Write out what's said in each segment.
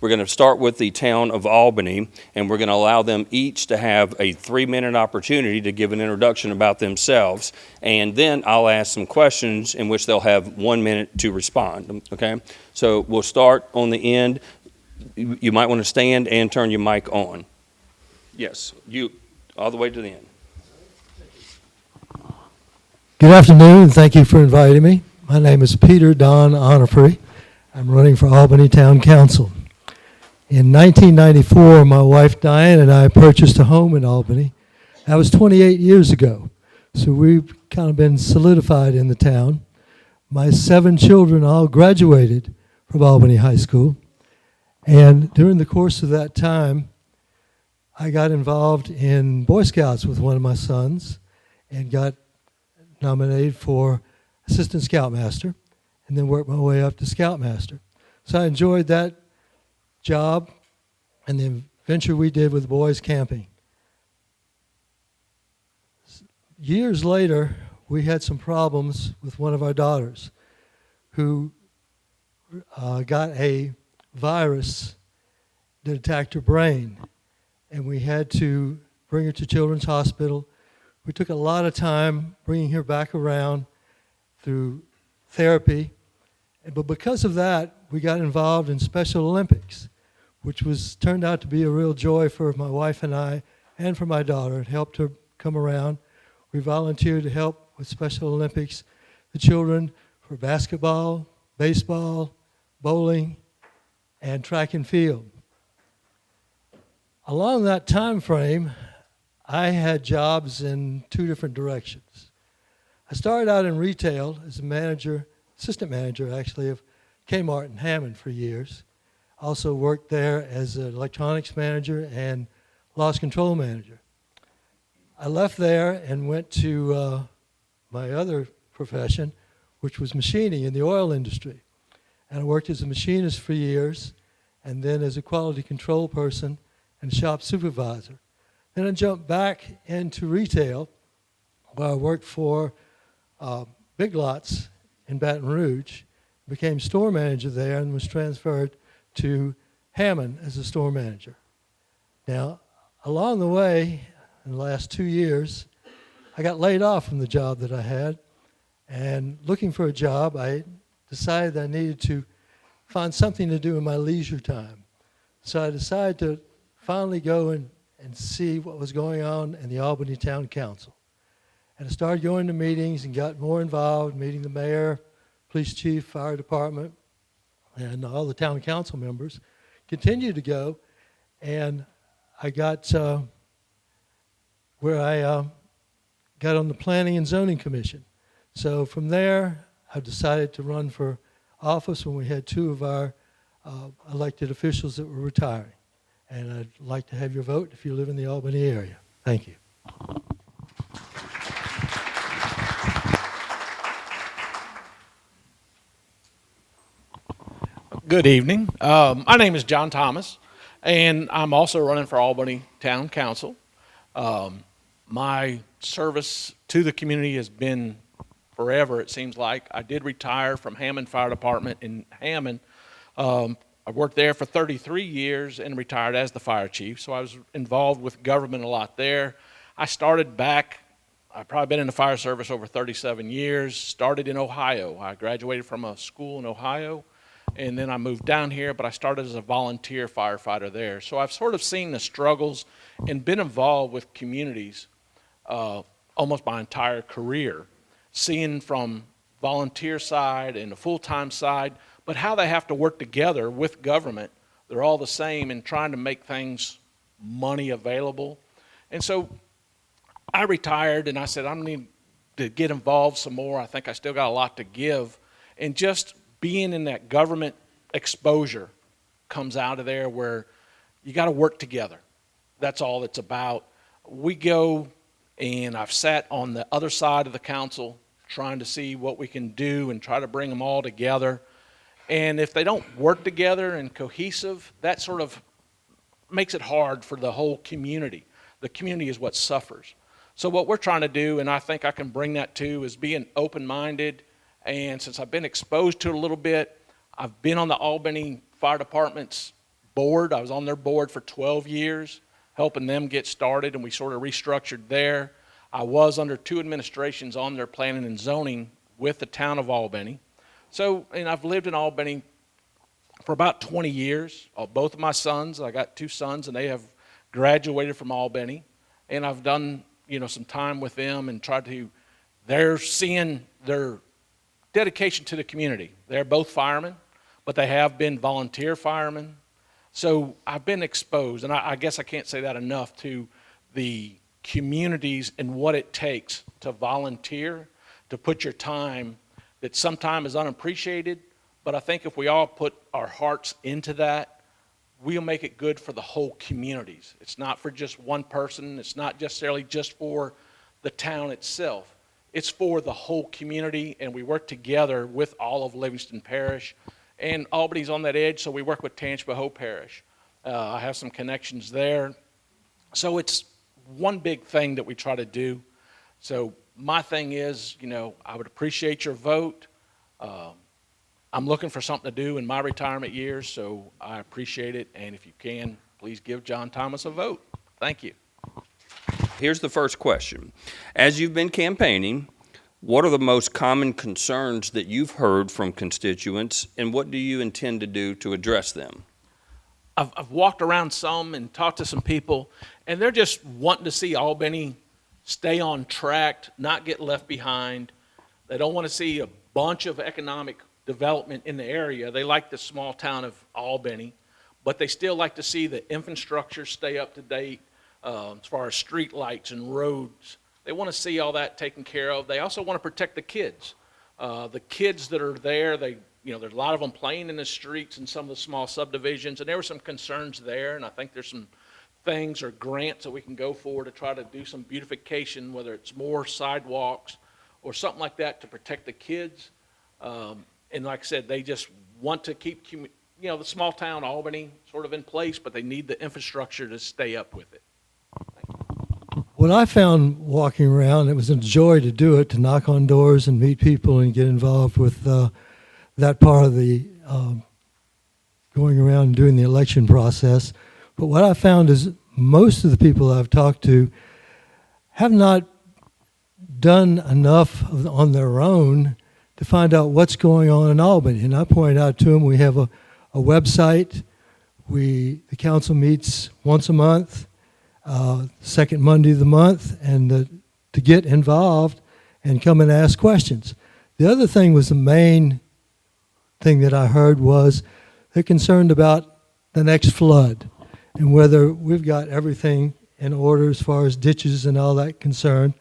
We're going to start with the town of Albany, and we're going to allow them each to have a 3-minute opportunity to give an introduction about themselves. And then I'll ask some questions in which they'll have 1 minute to respond. Okay? So we'll start on the end. You might want to stand and turn your mic on. Yes, you all the way to the end. Good afternoon, and thank you for inviting me. My name is Peter Don Onofry. I'm running for Albany Town Council. In 1994, my wife Diane and I purchased a home in Albany. That was 28 years ago, so we've kind of been solidified in the town. My 7 children all graduated from Albany High School, and during the course of that time, I got involved in Boy Scouts with one of my sons and got nominated for Assistant Scoutmaster, and then worked my way up to Scoutmaster. So I enjoyed that job and the venture we did with boys camping. Years later, we had some problems with one of our daughters who got a virus that attacked her brain, and we had to bring her to Children's Hospital. We took a lot of time bringing her back around through therapy, but because of that, we got involved in Special Olympics, which turned out to be a real joy for my wife and I, and for my daughter. It helped her come around. We volunteered to help with Special Olympics, the children for basketball, baseball, bowling, and track and field. Along that time frame, I had jobs in 2 different directions. I started out in retail as a manager, assistant manager actually, of Kmart in Hammond for years. Also worked there as an electronics manager and loss control manager. I left there and went to my other profession, which was machining in the oil industry. And I worked as a machinist for years, and then as a quality control person and shop supervisor. Then I jumped back into retail, where I worked for Big Lots in Baton Rouge, became store manager there, and was transferred to Hammond as a store manager. Now, along the way, in the last 2 years, I got laid off from the job that I had, and looking for a job, I decided I needed to find something to do in my leisure time. So I decided to finally go and see what was going on in the Albany Town Council. And I started going to meetings and got more involved, meeting the mayor, police chief, fire department, and all the town council members. Continued to go, and I got where I got on the Planning and Zoning Commission. So from there, I decided to run for office when we had 2 of our elected officials that were retiring. And I'd like to have your vote if you live in the Albany area. Thank you. Good evening. My name is John Thomas, and I'm also running for Albany Town Council. My service to the community has been forever, it seems like. I did retire from Hammond Fire Department in Hammond. I worked there for 33 years and retired as the fire chief, so I was involved with government a lot there. I started back, I've probably been in the fire service over 37 years, started in Ohio. I graduated from a school in Ohio, and then I moved down here, but I started as a volunteer firefighter there. So I've sort of seen the struggles and been involved with communities almost my entire career, seeing from volunteer side and the full-time side, but how they have to work together with government. They're all the same in trying to make things money available. And so I retired, and I said, I need to get involved some more. I think I still got a lot to give. And just being in that government exposure comes out of there where you got to work together. That's all it's about. We go, and I've sat on the other side of the council trying to see what we can do and try to bring them all together. And if they don't work together and cohesive, that sort of makes it hard for the whole community. The community is what suffers. So what we're trying to do, and I think I can bring that to, is being open-minded. And since I've been exposed to it a little bit, I've been on the Albany Fire Department's board. I was on their board for 12 years, helping them get started, and we sort of restructured there. I was under 2 administrations on their planning and zoning with the town of Albany. So, and I've lived in Albany for about 20 years. Both of my sons, I got 2 sons, and they have graduated from Albany. And I've done, some time with them and tried to, they're seeing their dedication to the community. They're both firemen, but they have been volunteer firemen. So I've been exposed, and I guess I can't say that enough, to the communities and what it takes to volunteer, to put your time that sometimes is unappreciated. But I think if we all put our hearts into that, we'll make it good for the whole communities. It's not for just one person. It's not necessarily just for the town itself. It's for the whole community, and we work together with all of Livingston Parish. And Albany's on that edge, so we work with Tangipahoa Parish. I have some connections there. So it's one big thing that we try to do. So my thing is, I would appreciate your vote. I'm looking for something to do in my retirement years, so I appreciate it. And if you can, please give John Thomas a vote. Thank you. Here's the first question. As you've been campaigning, what are the most common concerns that you've heard from constituents, and what do you intend to do to address them? I've walked around some and talked to some people, and they're just wanting to see Albany stay on track, not get left behind. They don't want to see a bunch of economic development in the area. They like the small town of Albany, but they still like to see the infrastructure stay up to date as far as street lights and roads. They want to see all that taken care of. They also want to protect the kids. The kids that are there, there's a lot of them playing in the streets in some of the small subdivisions, and there were some concerns there, and I think there's some things or grants that we can go for to try to do some beautification, whether it's more sidewalks or something like that to protect the kids. And like I said, they just want to keep, the small town Albany sort of in place, but they need the infrastructure to stay up with it. What I found walking around, it was a joy to do it, to knock on doors and meet people and get involved with that part of the going around and doing the election process. But what I found is most of the people I've talked to have not done enough on their own to find out what's going on in Albany. And I pointed out to them we have a website. The council meets once a month, second Monday of the month, and to get involved and come and ask questions. The other thing was the main thing that I heard was they're concerned about the next flood and whether we've got everything in order as far as ditches and all that concerned.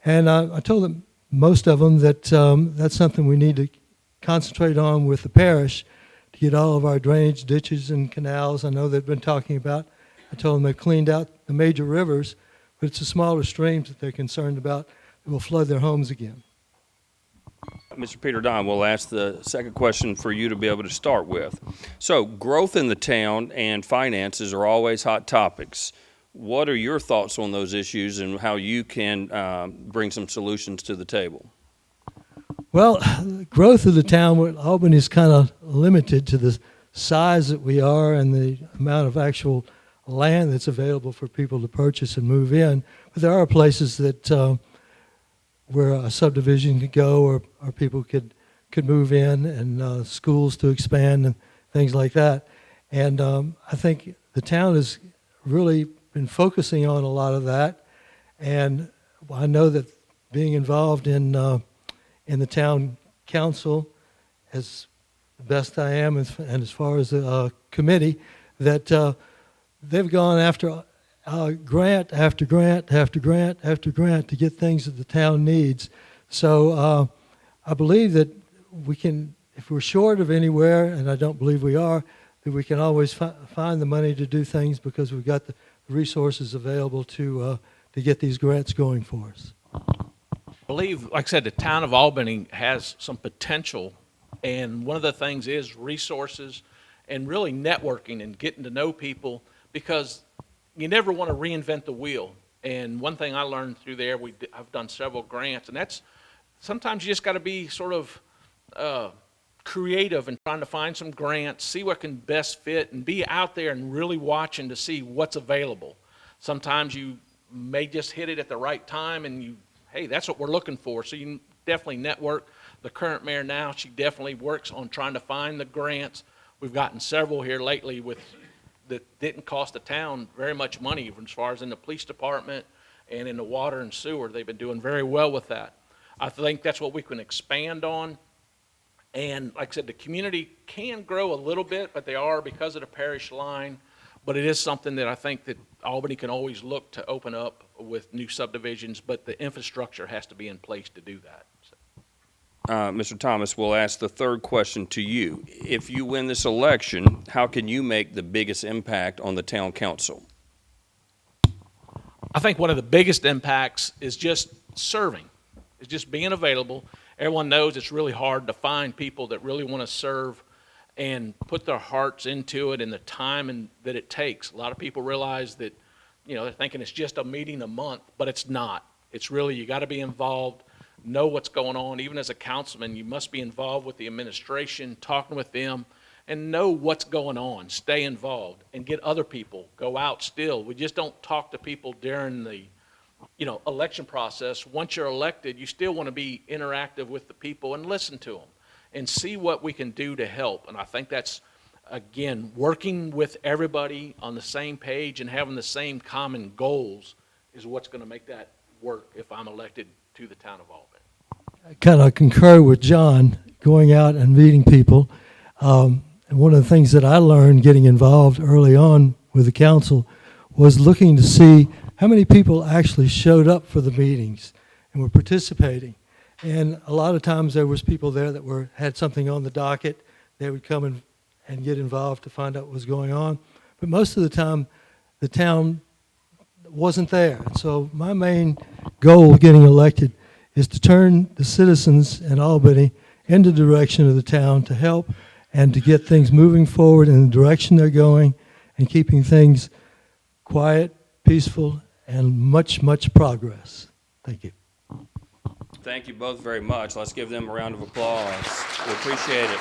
And I told them, most of them, that that's something we need to concentrate on with the parish to get all of our drainage ditches and canals. I know they've been talking about. I told them they've cleaned out the major rivers, but it's the smaller streams that they're concerned about that will flood their homes again. Mr. Peter Don, we'll ask the second question for you to be able to start with. So, growth in the town and finances are always hot topics. What are your thoughts on those issues and how you can bring some solutions to the table? Well, the growth of the town, Albany is kind of limited to the size that we are and the amount of actual land that's available for people to purchase and move in. But there are places that where a subdivision could go, or people could move in, and schools to expand and things like that. And I think the town has really been focusing on a lot of that. And I know that being involved in the town council, as best I am, and as far as the committee, that they've gone after grant after grant after grant after grant to get things that the town needs. So I believe that we can, if we're short of anywhere, and I don't believe we are, that we can always find the money to do things because we've got the resources available to get these grants going for us. I believe, like I said, the town of Albany has some potential, and one of the things is resources and really networking and getting to know people, because you never want to reinvent the wheel. And one thing I learned through there, I've done several grants, and that's sometimes you just got to be sort of creative and trying to find some grants, see what can best fit, and be out there and really watching to see what's available. Sometimes you may just hit it at the right time and hey, that's what we're looking for. So you definitely network. The current mayor now, she definitely works on trying to find the grants. We've gotten several here lately that didn't cost the town very much money, even as far as in the police department and in the water and sewer. They've been doing very well with that. I think that's what we can expand on. And like I said, the community can grow a little bit, but they are because of the parish line. But it is something that I think that Albany can always look to open up with new subdivisions, but the infrastructure has to be in place to do that. So. Mr. Thomas, we'll ask the third question to you. If you win this election, how can you make the biggest impact on the town council? I think one of the biggest impacts is just serving. It's just being available. Everyone knows it's really hard to find people that really want to serve and put their hearts into it and the time that it takes. A lot of people realize that, they're thinking it's just a meeting a month, but it's not. It's really, you got to be involved, know what's going on. Even as a councilman, you must be involved with the administration, talking with them, and know what's going on. Stay involved and get other people. Go out still. We just don't talk to people during the election process. Once you're elected, you still want to be interactive with the people and listen to them and see what we can do to help. And I think that's, again, working with everybody on the same page and having the same common goals is what's going to make that work if I'm elected to the town of Albany. I kind of concur with John, going out and meeting people. And one of the things that I learned getting involved early on with the council was looking to see how many people actually showed up for the meetings and were participating. And a lot of times there was people there that had something on the docket. They would come and get involved to find out what was going on. But most of the time, the town wasn't there. And so my main goal of getting elected is to turn the citizens in Albany in the direction of the town to help and to get things moving forward in the direction they're going and keeping things quiet, peaceful, and much, much progress. Thank you. Thank you both very much. Let's give them a round of applause. We appreciate it.